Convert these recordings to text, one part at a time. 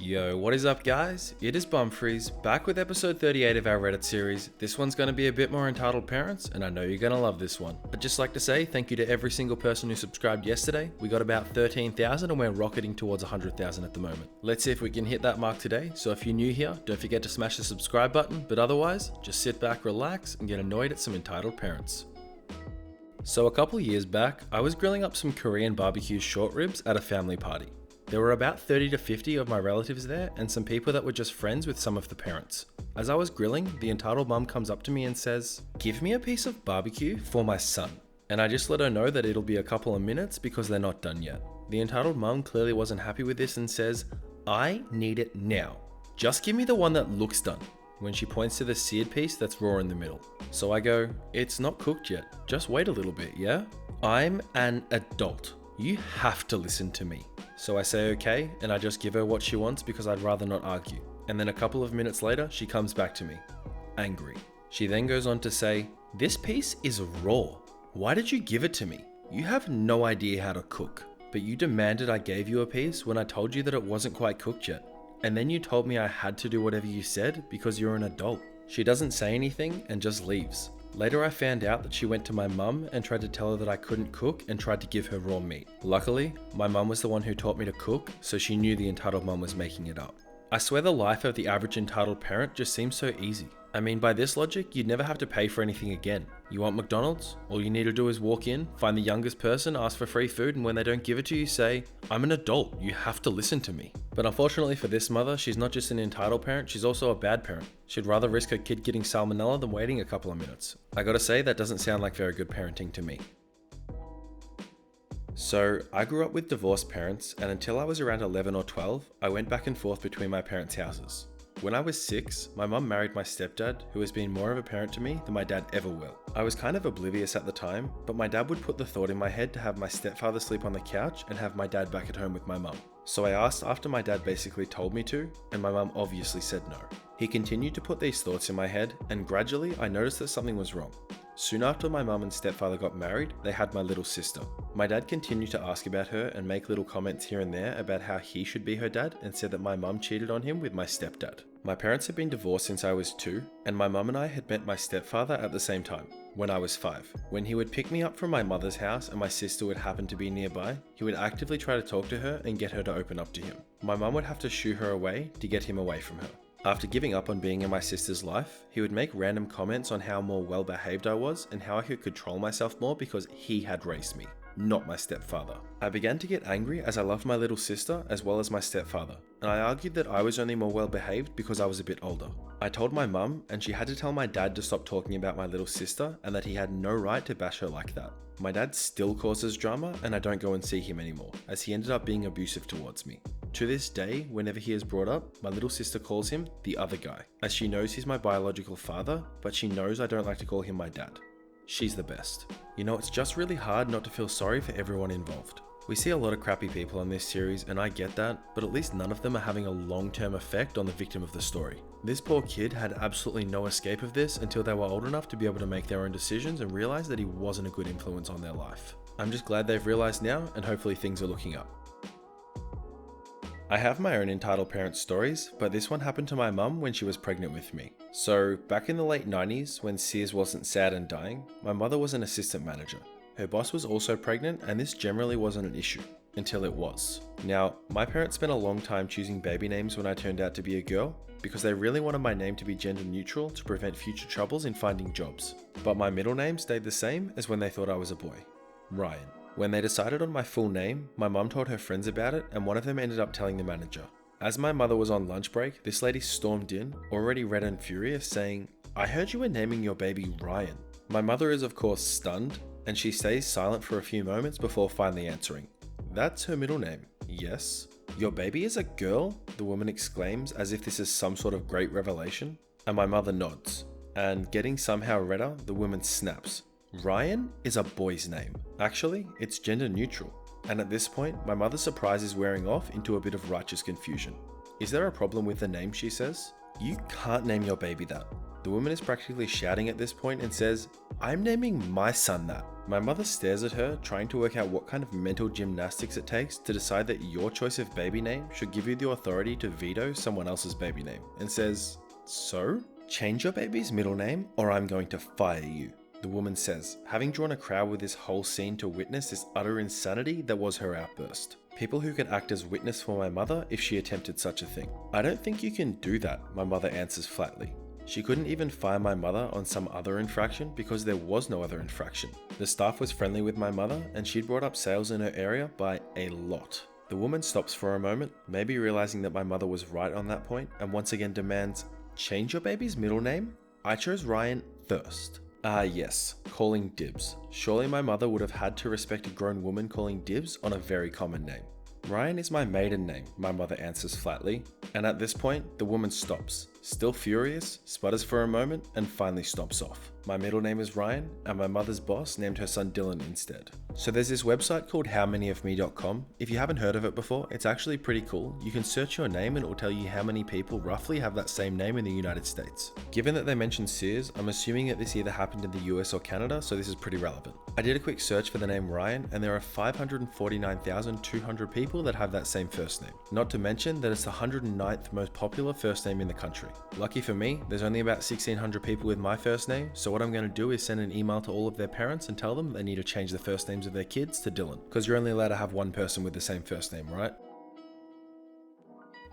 Yo, what is up guys? It is Bumfris, back with episode 38 of our Reddit series. This one's going to be a bit more entitled parents, and I know you're going to love this one. I'd just like to say thank you to every single person who subscribed yesterday. We got about 13,000 and we're rocketing towards 100,000 at the moment. Let's see if we can hit that mark today, so if you're new here, don't forget to smash the subscribe button, but otherwise, just sit back, relax, and get annoyed at some entitled parents. So a couple years back, I was grilling up some Korean barbecue short ribs at a family party. There were about 30 to 50 of my relatives there and some people that were just friends with some of the parents. As I was grilling, the entitled mum comes up to me and says, "Give me a piece of barbecue for my son." And I just let her know that it'll be a couple of minutes because they're not done yet. The entitled mum clearly wasn't happy with this and says, "I need it now. Just give me the one that looks done," when she points to the seared piece that's raw in the middle. So I go, "It's not cooked yet. Just wait a little bit, yeah? I'm an adult. You have to listen to me." So I say okay, and I just give her what she wants because I'd rather not argue. And then a couple of minutes later, she comes back to me, angry. She then goes on to say, "This piece is raw. Why did you give it to me? You have no idea how to cook. But you demanded I gave you a piece when I told you that it wasn't quite cooked yet. And then you told me I had to do whatever you said because you're an adult." She doesn't say anything and just leaves. Later I found out that she went to my mum and tried to tell her that I couldn't cook and tried to give her raw meat. Luckily, my mum was the one who taught me to cook, so she knew the entitled mum was making it up. I swear the life of the average entitled parent just seems so easy. I mean, by this logic, you'd never have to pay for anything again. You want McDonald's? All you need to do is walk in, find the youngest person, ask for free food, and when they don't give it to you, say, "I'm an adult, you have to listen to me." But unfortunately for this mother, she's not just an entitled parent, she's also a bad parent. She'd rather risk her kid getting salmonella than waiting a couple of minutes. I gotta say, that doesn't sound like very good parenting to me. So, I grew up with divorced parents, and until I was around 11 or 12, I went back and forth between my parents' houses. When I was 6, my mum married my stepdad, who has been more of a parent to me than my dad ever will. I was kind of oblivious at the time, but my dad would put the thought in my head to have my stepfather sleep on the couch and have my dad back at home with my mum. So I asked after my dad basically told me to, and my mum obviously said no. He continued to put these thoughts in my head, and gradually I noticed that something was wrong. Soon after my mum and stepfather got married, they had my little sister. My dad continued to ask about her and make little comments here and there about how he should be her dad and said that my mum cheated on him with my stepdad. My parents had been divorced since I was 2, and my mum and I had met my stepfather at the same time, when I was 5. When he would pick me up from my mother's house and my sister would happen to be nearby, he would actively try to talk to her and get her to open up to him. My mum would have to shoo her away to get him away from her. After giving up on being in my sister's life, he would make random comments on how more well behaved I was and how I could control myself more because he had raised me, not my stepfather. I began to get angry as I loved my little sister as well as my stepfather, and I argued that I was only more well behaved because I was a bit older. I told my mum, and she had to tell my dad to stop talking about my little sister and that he had no right to bash her like that. My dad still causes drama and I don't go and see him anymore, as he ended up being abusive towards me. To this day, whenever he is brought up, my little sister calls him the other guy, as she knows he's my biological father, but she knows I don't like to call him my dad. She's the best. You know, it's just really hard not to feel sorry for everyone involved. We see a lot of crappy people in this series, and I get that, but at least none of them are having a long-term effect on the victim of the story. This poor kid had absolutely no escape of this until they were old enough to be able to make their own decisions and realize that he wasn't a good influence on their life. I'm just glad they've realized now, and hopefully things are looking up. I have my own entitled parent stories, but this one happened to my mum when she was pregnant with me. So, back in the late 90s, when Sears wasn't sad and dying, my mother was an assistant manager. Her boss was also pregnant, and this generally wasn't an issue, until it was. Now, my parents spent a long time choosing baby names when I turned out to be a girl, because they really wanted my name to be gender neutral to prevent future troubles in finding jobs. But my middle name stayed the same as when they thought I was a boy, Ryan. When they decided on my full name, my mum told her friends about it, and one of them ended up telling the manager. As my mother was on lunch break, this lady stormed in, already red and furious, saying, "I heard you were naming your baby Ryan." My mother is of course stunned, and she stays silent for a few moments before finally answering. "That's her middle name, yes." "Your baby is a girl?" the woman exclaims as if this is some sort of great revelation, and my mother nods. And getting somehow redder, the woman snaps. "Ryan is a boy's name. Actually, it's gender neutral." And at this point, my mother's surprise is wearing off into a bit of righteous confusion. "Is there a problem with the name?" she says. "You can't name your baby that. The woman is practically shouting at this point and says, "I'm naming my son that." My mother stares at her, trying to work out what kind of mental gymnastics it takes to decide that your choice of baby name should give you the authority to veto someone else's baby name, and says, "So? Change your baby's middle name or I'm going to fire you," the woman says, having drawn a crowd with this whole scene to witness this utter insanity that was her outburst. People who could act as witness for my mother if she attempted such a thing. "I don't think you can do that," my mother answers flatly. She couldn't even fire my mother on some other infraction because there was no other infraction. The staff was friendly with my mother and she'd brought up sales in her area by a lot. The woman stops for a moment, maybe realizing that my mother was right on that point, and once again demands, "Change your baby's middle name? I chose Ryan first." Yes, calling dibs. Surely my mother would have had to respect a grown woman calling dibs on a very common name. "Ryan is my maiden name," my mother answers flatly, and at this point, the woman stops, still furious, sputters for a moment, and finally stomps off. My middle name is Ryan, and my mother's boss named her son Dylan instead. So there's this website called howmanyofme.com. If you haven't heard of it before, it's actually pretty cool. You can search your name and it will tell you how many people roughly have that same name in the United States. Given that they mentioned Sears, I'm assuming that this either happened in the US or Canada, so this is pretty relevant. I did a quick search for the name Ryan, and there are 549,200 people that have that same first name. Not to mention that it's the 109th most popular first name in the country. Lucky for me, there's only about 1,600 people with my first name, so what I'm going to do is send an email to all of their parents and tell them they need to change the first names of their kids to Dylan, because you're only allowed to have one person with the same first name, right?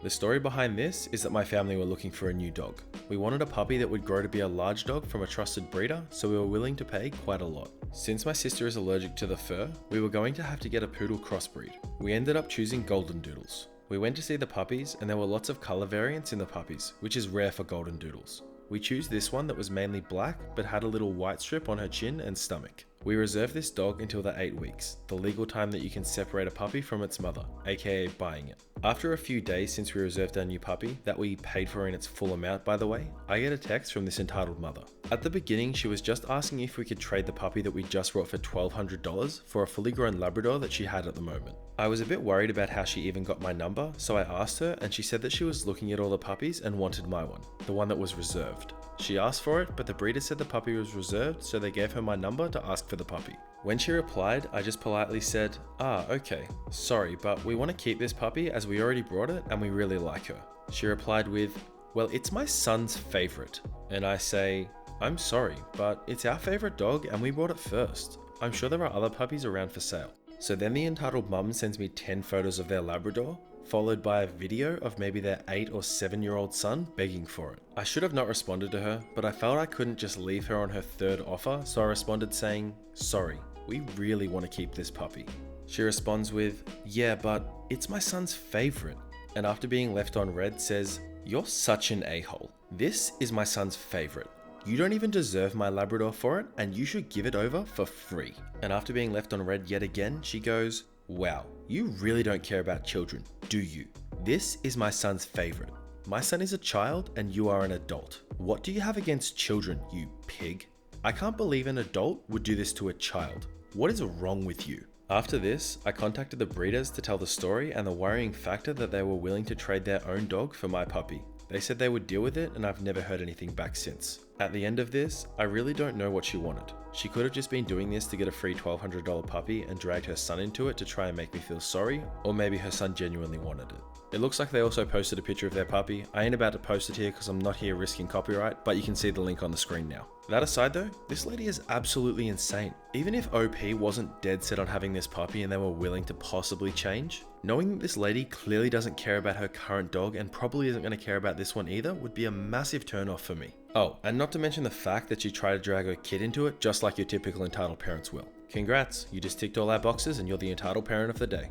The story behind this is that my family were looking for a new dog. We wanted a puppy that would grow to be a large dog from a trusted breeder, so we were willing to pay quite a lot. Since my sister is allergic to the fur, we were going to have to get a poodle crossbreed. We ended up choosing golden doodles. We went to see the puppies and there were lots of color variants in the puppies, which is rare for golden doodles. We chose this one that was mainly black but had a little white strip on her chin and stomach. We reserved this dog until the 8 weeks, the legal time that you can separate a puppy from its mother, aka buying it. After a few days since we reserved our new puppy, that we paid for in its full amount by the way, I get a text from this entitled mother. At the beginning, she was just asking if we could trade the puppy that we just bought for $1,200 for a fully grown Labrador that she had at the moment. I was a bit worried about how she even got my number, so I asked her and she said that she was looking at all the puppies and wanted my one, the one that was reserved. She asked for it, but the breeder said the puppy was reserved, so they gave her my number to ask for the puppy. When she replied, I just politely said, "Okay, sorry, but we want to keep this puppy as we already brought it and we really like her." She replied with, "Well, it's my son's favorite." And I say, "I'm sorry, but it's our favorite dog and we brought it first. I'm sure there are other puppies around for sale." So then the entitled mum sends me 10 photos of their Labrador, followed by a video of maybe their 8 or 7-year-old son begging for it. I should have not responded to her, but I felt I couldn't just leave her on her third offer, so I responded saying, "Sorry, we really want to keep this puppy." She responds with, "Yeah, but it's my son's favorite." And after being left on red says, "You're such an a-hole. This is my son's favorite. You don't even deserve my Labrador for it, and you should give it over for free." And after being left on red yet again, she goes, "Wow, you really don't care about children, do you? This is my son's favorite. My son is a child and you are an adult. What do you have against children, you pig? I can't believe an adult would do this to a child. What is wrong with you?" After this, I contacted the breeders to tell the story and the worrying factor that they were willing to trade their own dog for my puppy. They said they would deal with it and I've never heard anything back since. At the end of this, I really don't know what she wanted. She could have just been doing this to get a free $1,200 puppy and dragged her son into it to try and make me feel sorry, or maybe her son genuinely wanted it. It looks like they also posted a picture of their puppy. I ain't about to post it here because I'm not here risking copyright, but you can see the link on the screen now. That aside though, this lady is absolutely insane. Even if OP wasn't dead set on having this puppy and they were willing to possibly change, knowing that this lady clearly doesn't care about her current dog and probably isn't going to care about this one either would be a massive turn off for me. Oh, and not to mention the fact that she tried to drag her kid into it just like your typical entitled parents will. Congrats, you just ticked all our boxes and you're the entitled parent of the day.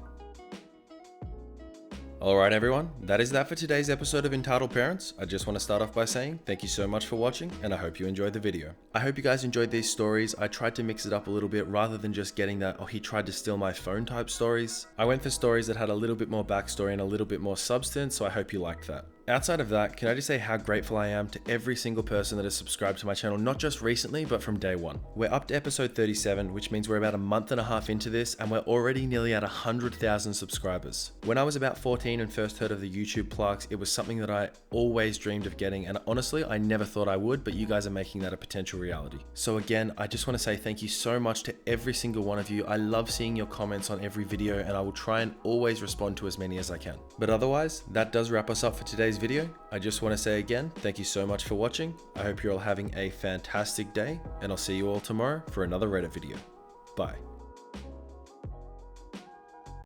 Alright everyone, that is that for today's episode of Entitled Parents. I just want to start off by saying thank you so much for watching and I hope you enjoyed the video. I hope you guys enjoyed these stories. I tried to mix it up a little bit rather than just getting that, "Oh, he tried to steal my phone" type stories. I went for stories that had a little bit more backstory and a little bit more substance, so I hope you liked that. Outside of that, can I just say how grateful I am to every single person that has subscribed to my channel, not just recently, but from day one. We're up to episode 37, which means we're about a month and a half into this, and we're already nearly at 100,000 subscribers. When I was about 14 and first heard of the YouTube plaques, it was something that I always dreamed of getting, and honestly, I never thought I would, but you guys are making that a potential reality. So again, I just want to say thank you so much to every single one of you. I love seeing your comments on every video, and I will try and always respond to as many as I can. But otherwise, that does wrap us up for today's video. I just want to say again, thank you so much for watching. I hope you're all having a fantastic day, and I'll see you all tomorrow for another Reddit video. Bye.